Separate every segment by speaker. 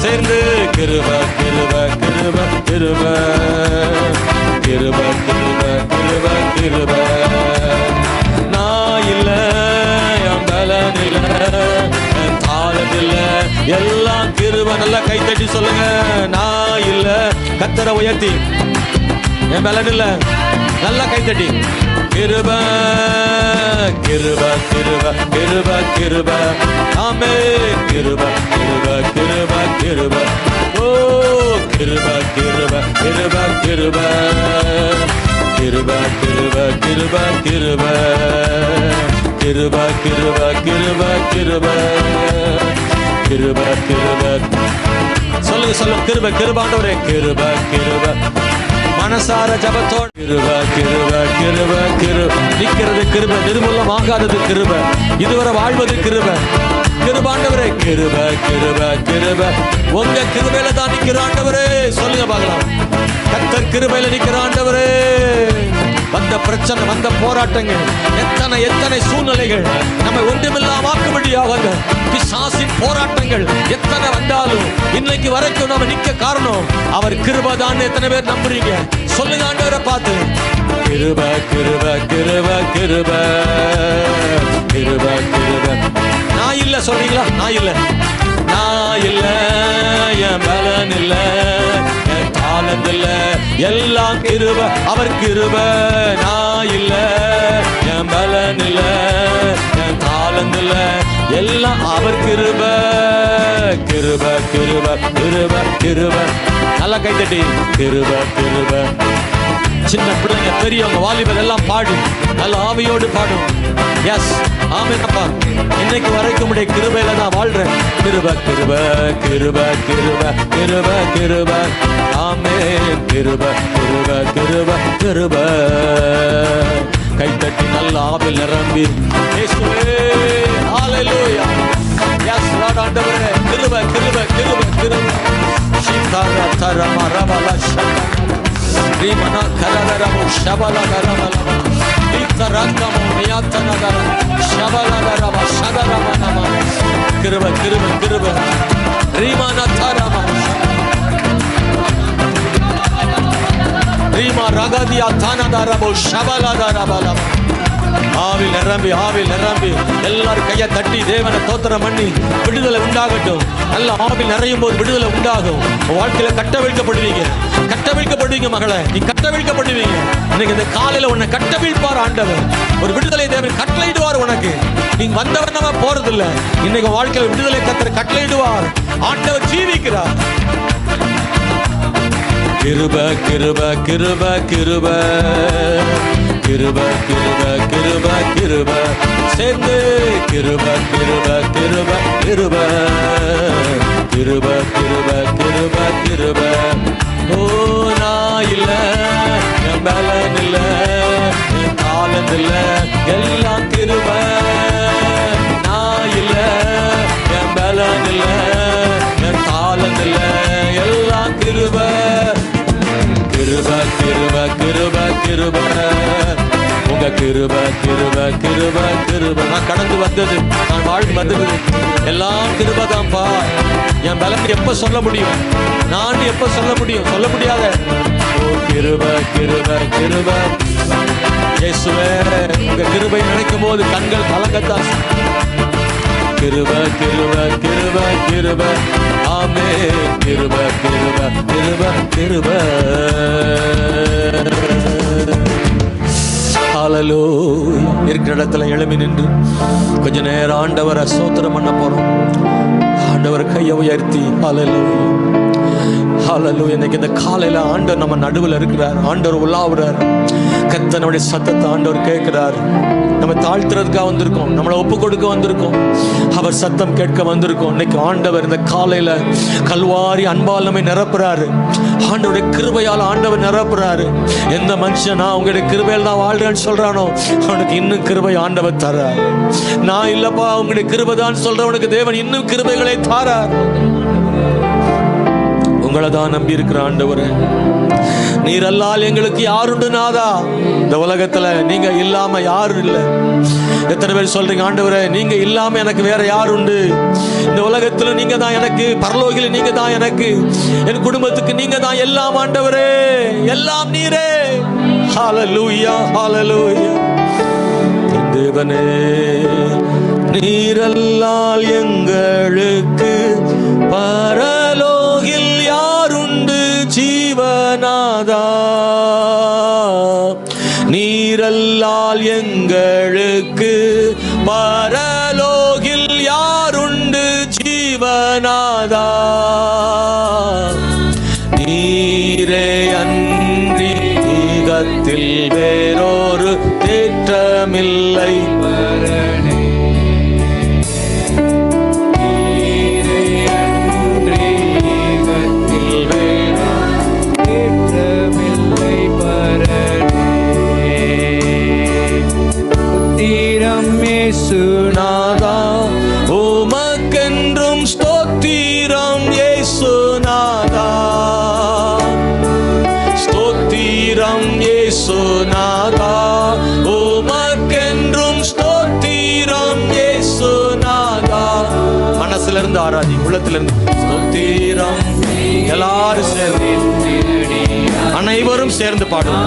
Speaker 1: சேர்ந்து கிருப கிருப கிருப கிருப கிருப கிருப கிருப கிருப. நான் இல்ல, என் பலன் இல்ல, என் தாளம் இல்ல, எல்லாம் கிருப. நல்லா கை தட்டி சொல்லுங்க. நான் இல்ல, கர்த்தரை உயர்த்தி. என் பலன் இல்ல, நல்லா கை தட்டி. கிருப கிருப கிருப கிருப கிருப. ஆமே கிருப கிருப கிருப கிருப. ஓ கிருப கிருப கிருப கிருப கிருப கிருப கிருப கிருப கிருப கிருப கிருப கிருப கிருப கிருப. சொல்லுங்க சொல்லுங்க. கிருப கிருப ஆண்டவரே. கிருப கிருப. மனசார ஜபத்தோடு கிருப கிருப கிருப கிருப. நிக்கிறது கிருப, நிர்மூலமாகாதது கிருப, இதுவரை வாழ்வது கிருப. கிருபாண்டவரே கிருப கிருப கிருப. உங்க கிருபையில தான் நிக்கிற ஆண்டவரே. சொல்லுங்க பார்க்கலாம். கர்த்தர் கிருபையில நிக்கிற ஆண்டவரே. வந்த பிரச்சனை, வந்த போராட்டங்கள், எத்தனை எத்தனை சூழ்நிலைகள் நம்மை ஒன்றுமில்லாமாக்கும்படியாக பிசாசின் போராட்டங்கள் எத்தனை வந்தாலும் இன்னைக்கு வரைக்கும் நம்ம நிக்க காரணம் அவர் கிருபைதான். எத்தனை பேர் நம்புறீங்க? சொல்லுங்க ஆண்டவரை பார்த்து. கிருப கிருப கிருப கிருப கிருப கிருப. நான் இல்ல சொல்றீங்களா? நான் இல்ல, நான் இல்ல, என் பலன் இல்ல, என் தாளம் இல்ல, எல்லாம் கிருப. அவர் கிருப. நான் இல்ல, என் பலன் இல்ல, என் தாளம் இல்ல, எல்லாம் அவர் கிருப. கிருப கிருப கிருப கிருப. நல்லா கை தட்டி. கிருப கிருப. சின்ன பிள்ளைங்க, பெரியவங்க, வாலிபர் எல்லாம் பாடு. நல்ல ஆவியோடு பாடும். எஸ், ஆமென்ப்பா. இன்னைக்கு வரைக்கும் உடைய கிருபையில நான் வாழ்றேன். கிருப கிருப கிருப கிருப கிருப கிருப. ஆமென். கிருப கிருப கிருப கிருப. கைத்தட்டி நல்ல ஆவில் நிரம்பி இயேசுவே ஹalleluya. எஸ் லார்ட் ஆண்டவரே. கிருப கிருப கிருப கிருப. சிதாரா தரமா ரபல ஷகா ரீமனா கலரமு ஷபல கரமல இத்தரங்கமு நியாத்தனதர ஷபலதரம ஷதரமனம. கிருப கிருப கிருப. ரீமனா தரமா ரீமா ரகதியா தனதரமு ஷபலதரமல. ஆவில் நிரம்பி, ஆவில் நிரம்பி. எல்லாரும் கையை தட்டி தேவனை தோத்திரம் பண்ணி விடுதலை உண்டாகட்டும். நல்ல ஆவில் நிறையும் போது விடுதலை உண்டாகும். வாழ்க்கையில கட்டவிழ்க்கப்படுவீங்க, கட்டவிழ்க்கப்படுவீங்க மகளே. நீ கட்டவிழ்க்கப்படுவீங்க. இன்னைக்கு இந்த காலையில உன்னை கட்டவிழ்ப்பார் ஆண்டவர். ஒரு விடுதலை தேவன் கட்டளையிடுவார் உனக்கு. நீங்க வந்தவர் நம்ம போறது இல்ல. இன்னைக்கு வாழ்க்கையில விடுதலை கர்த்தர் கட்டளையிடுவார். ஆண்டவர் ஜீவிக்கிறார். கிருப கிருப கிருப கிருப கிருப கிருப கிருப கிருப. சேர்ந்து கிருப கிருப கிருப கிருப கிருப கிருப கிருப கிருப. ஓ நான் இல்ல, என் பலன் இல்ல, என் தாளம் இல்ல, எல்லாம் கிருப. நான் இல்ல, என் பலன் இல்ல, என் தாளம் இல்ல, எல்லாம் கிருப. கிருப கிருப கிருப கிருப. உங்க கிருப கிருப கிருப கிருப. நான் கடந்து வந்தது, நான் வாழ்ந்து வந்தது எல்லாம் கிருபதான்பா. என் பலன் எப்ப சொல்ல முடியும்? நான் எப்ப சொல்ல முடியும்? சொல்ல முடியாத. ஓ கிருப கிருப கிருப. இயேசுவே, உங்க கிருபை நினைக்கும் போது கண்கள் கலங்கத்தான். கிருப கிருப கிருப கிருப. ஆமே கிருப கிருப கிருப கிருப. ஹalleluya. இருக்கிற இடத்துல எழும்பி நின்று கொஞ்ச நேரம் ஆண்டவரை ஸ்தோத்திரம் பண்ண போறோம். ஆண்டவர் கையை உயர்த்தி ஹalleluya ஹalleluya. இன்னைக்கு இந்த காலையில ஆண்டவர் நம்ம நடுவில் இருக்கிறார். ஆண்டவர் உலாவுறார். கர்த்தருடைய சத்தத்தை ஆண்டவர் கேட்கிறார். நம்ம தாழ்த்துறதுக்காக வந்திருக்கோம், நம்மளை ஒப்பு கொடுக்க வந்திருக்கோம், அவர் சத்தம் கேட்க வந்திருக்கோம். இன்னைக்கு ஆண்டவர் இந்த காலையில கல்வாரி அன்பால் நம்மை நிரப்புறாரு. ஆண்டவருடைய கிருபையால் ஆண்டவர் நிரப்புறாரு. எந்த மனுஷன் நான் உங்களுடைய கிருபையால் தான் வாழ்றேன்னு சொல்றானோ அவனுக்கு இன்னும் கிருபை ஆண்டவர் தரார். நான் இல்லப்பா உங்களுடைய கிருபை தான் சொல்றவனுக்கு தேவன் இன்னும் கிருபைகளை தாரார். உங்க உங்களை தான் நம்பி இருக்கிற ஆண்டவரே. நீர் அல்லால் எங்களுக்கு யாருண்டு நாதா? இந்த உலகத்துல நீங்க இல்லாம யாரும் இல்லை. எத்தனை பேர் சொல்றீங்க, ஆண்டவரே நீங்க இல்லாம எனக்கு வேற யார் உண்டு? இந்த உலகத்துல நீங்க தான் எனக்கு, பரலோகில நீங்க தான் எனக்கு, என் குடும்பத்துக்கு நீங்க தான் எல்லாம் ஆண்டவரே, எல்லாம் நீரே. ஹல்லேலூயா, ஹல்லேலூயா. தேவனே, நீரல்லால் எங்களுக்கு பரலோகில் யாருண்டு ஜீவநாதா? நீரல்லால் எங்களுக்கு பரலோகில் யாருண்டு ஜீவநாதா? நீரே அன்றி ஈகத்தில் வேறொரு தேற்றமில்லை பரணே. நீரே அன்றி ஈகத்தில் வேறொரு தேற்றமில்லை பரணே. ஸ்தோத்திரம் இயேசுநாதா, உமக்கென்றும் ஸ்தோத்திரம் இயேசுநாதா. ஸ்தோத்திரம் இயேசுநாதா, உமக்கென்றும் ஸ்தோத்திரம் இயேசுநாதா. மனசுல இருந்து ஆராதி, உள்ளத்திலிருந்து ஸ்தோத்திரம். எல்லாரும் சேர்ந்து, அனைவரும் சேர்ந்து பாடும்.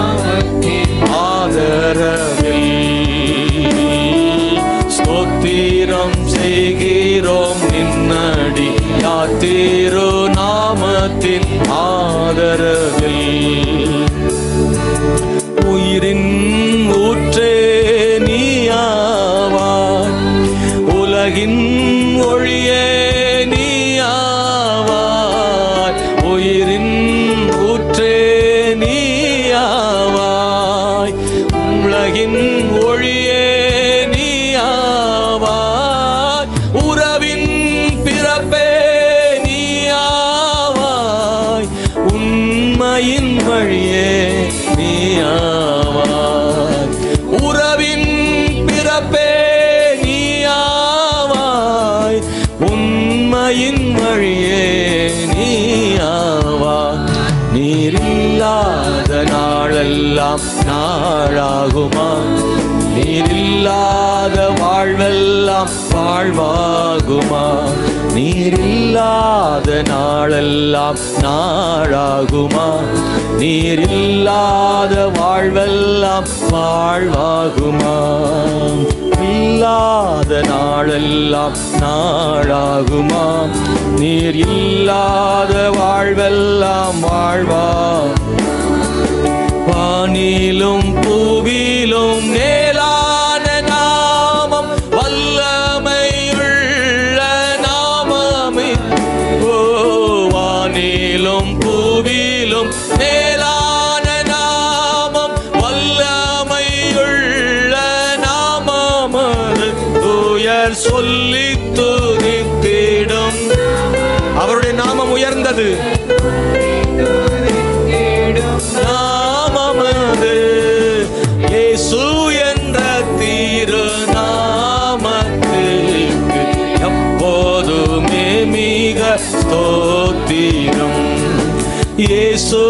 Speaker 1: ஆதரவில் ஸ்தோத்திரம் செய்கிறோம் நின்னடி யாத்திரு நாமத்தின் ஆதரவில். உயிரின் ஊற்றே நீயாவாய், உலகின் ஒளியே நீயாவாய். உயிரின் ஊற்றே நீயாவாய், உலகின் ஒளியே நீயாவாய். உறவின் பிறப்பே நீயாவாய், உண்மையின் வழியே நீயாவாய். உறவின் பிறப்பே நீயாவாய், உண்மையின் வழியே நீயாவாய். நீரில்லாத நாளெல்லாம் நாளாகுமா? நீரில்லாத வாழ்வெல்லாம் வாழ்வாகுமா? நீரில்லாத நாளெல்லாம் நாளாகுமா? நீரில்லாத வாழ்வெல்லாம் வாழ்வாகுமா? இல்லாத நாளெல்லாம் நாளாகுமா? நீர் இல்லாத வாழ்வெல்லாம் வாழ்வா. வானிலும் பூவிலும் மேலான நாமம், வல்லமையுள்ள நாமமே. ஓ, வானிலும் பூவிலும் மேலான நாமம், வல்லமையுள்ள நாமம். தூயர் சொல்லி துதித்திடும். அவருடைய நாமம் உயர்ந்தது நாமமது. இயேசு என்ற திருநாமத்திற்கு எப்போதுமே மிக ஸ்தோத்திரம். இயேசு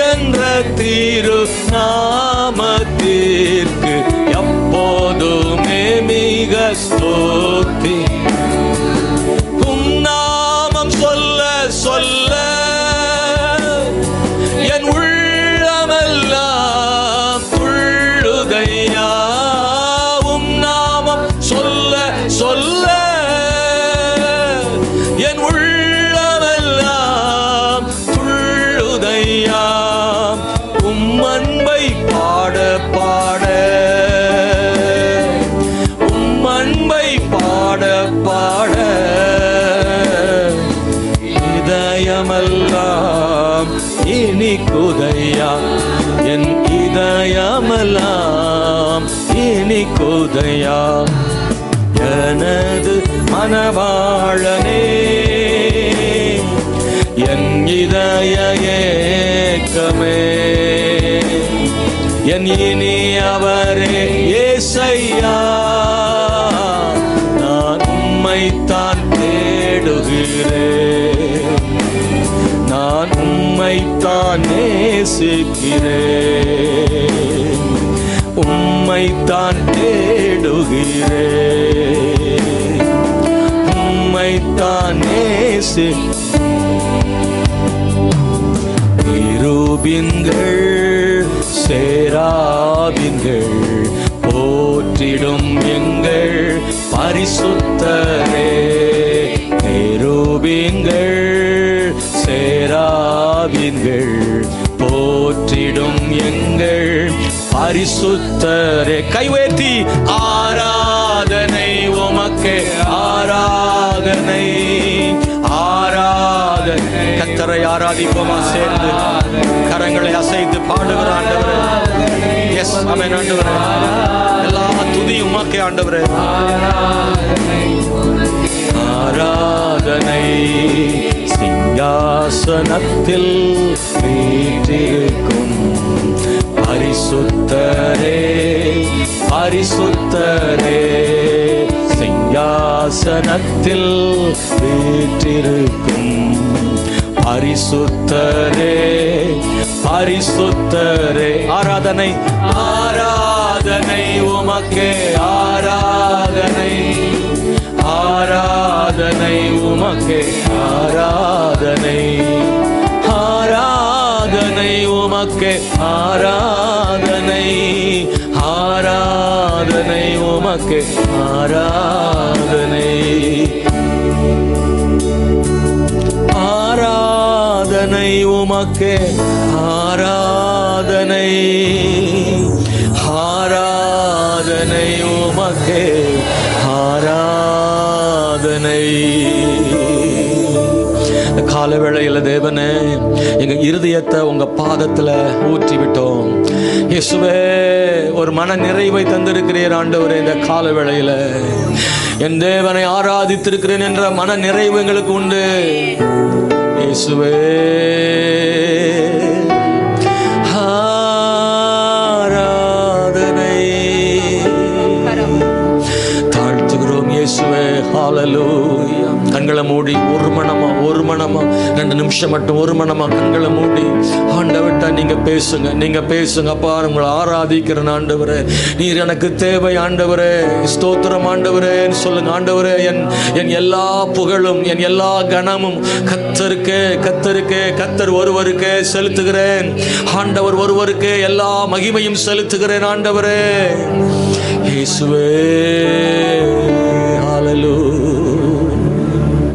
Speaker 1: என்ற திருநாமத்திற்கு எப்போதுமே மிக ஸ்தோத்திரம். நாமம் சொல்ல சொல்ல என் உள்ளமெல்லாம் துள்ளுதையா. நாமம் சொல்ல சொல்ல என் உள்ளமெல்லாம் துள்ளுதையா. அன்பை பாட பாட, அன்பை பாட பாட இதயமெல்லாம் இனிக்குதையா. என் இதயமெல்லாம் இனிக்குதையா. எனது மனவாழனே, என் இதய ஏக்கமே, என் இனியவரே ஏசையா. நான் உம்மைத்தான் தேடுகிறேன், நான் உம்மைத்தான் நேசிக்கிறேன், உம்மைத்தான் தேடுகிறேன், உம்மைத்தான் கிருபீன்கள் சேராபீன்கள் போற்றிடும் எங்கள் பரிசுத்தரே. கிருபீன்கள் சேராபீன்கள் போற்றிடும் எங்கள் பரிசுத்தரே. கைவேத்தி ஆராதனை உமக்கே, ஆராதனை ஆராதனை. கர்த்தரை ஆராதிப்போமா சேர்ந்து கரங்களை அசைத்து பாடுகிற ஆண்டவரே. எஸ் ஆமென் ஆண்டவரே. எல்லா துதி உமக்கே ஆண்டவரே. ஆராதனை சிங்காசனத்தில் வீற்றிருக்கும் பரிசுத்தரே, பரிசுத்தரே. சிங்காசனத்தில் வீற்றிருக்கும் பரிசுத்தரே, பரிசுத்தரே. ஆராதனை ஆராதனை உமக்கே, ஆராதனை ஆராதனை உமக்கே, ஆராதனை ஆராதனை உமக்கே, ஆராதனை ஆராதனை உமக்கே, ஆராதனை ஆராதனை உமக்கே, ஆராதனை ஆராதனை உமக்கே, ஆராதனை. கால வேளையில தேவனே, எங்க இருதயத்தை உங்க பாதத்துல ஊற்றி விட்டோம் இயேசுவே. ஒரு மன நிறைவை தந்திருக்கிறீர் ஆண்டவரே. இந்த கால வேளையில என் தேவனை ஆராதித்திருக்கிறேன் என்ற மன நிறைவு எங்களுக்கு உண்டு இயேசுவே. ஆராதனை தாழ்த்துகிறோம் இயேசுவே. ஹல்லேலூயா. கண்களை மூடி ஒரு மனமா 2 நிமிஷம் மட்டும் ஒரு மனமா கண்களை மூடி ஆண்டவர்ட்ட நீங்க பேசுங்க, நீங்க பேசுங்க. அப்பா, உங்களை ஆராதிக்கிறேன் ஆண்டவரே. நீர் எனக்கு தேவை ஆண்டவரே. ஸ்தோத்திரம் ஆண்டவரே சொல்லுங்க. ஆண்டவரே, என் எல்லா புகழும் என் எல்லா கனமும் கர்த்தருக்கே, கர்த்தருக்கே, கர்த்தர் ஒருவருக்கே செலுத்துகிறேன் ஆண்டவர். ஒருவருக்கே எல்லா மகிமையும் செலுத்துகிறேன் ஆண்டவரே இயேசுவே. ஹல்லேலூயா.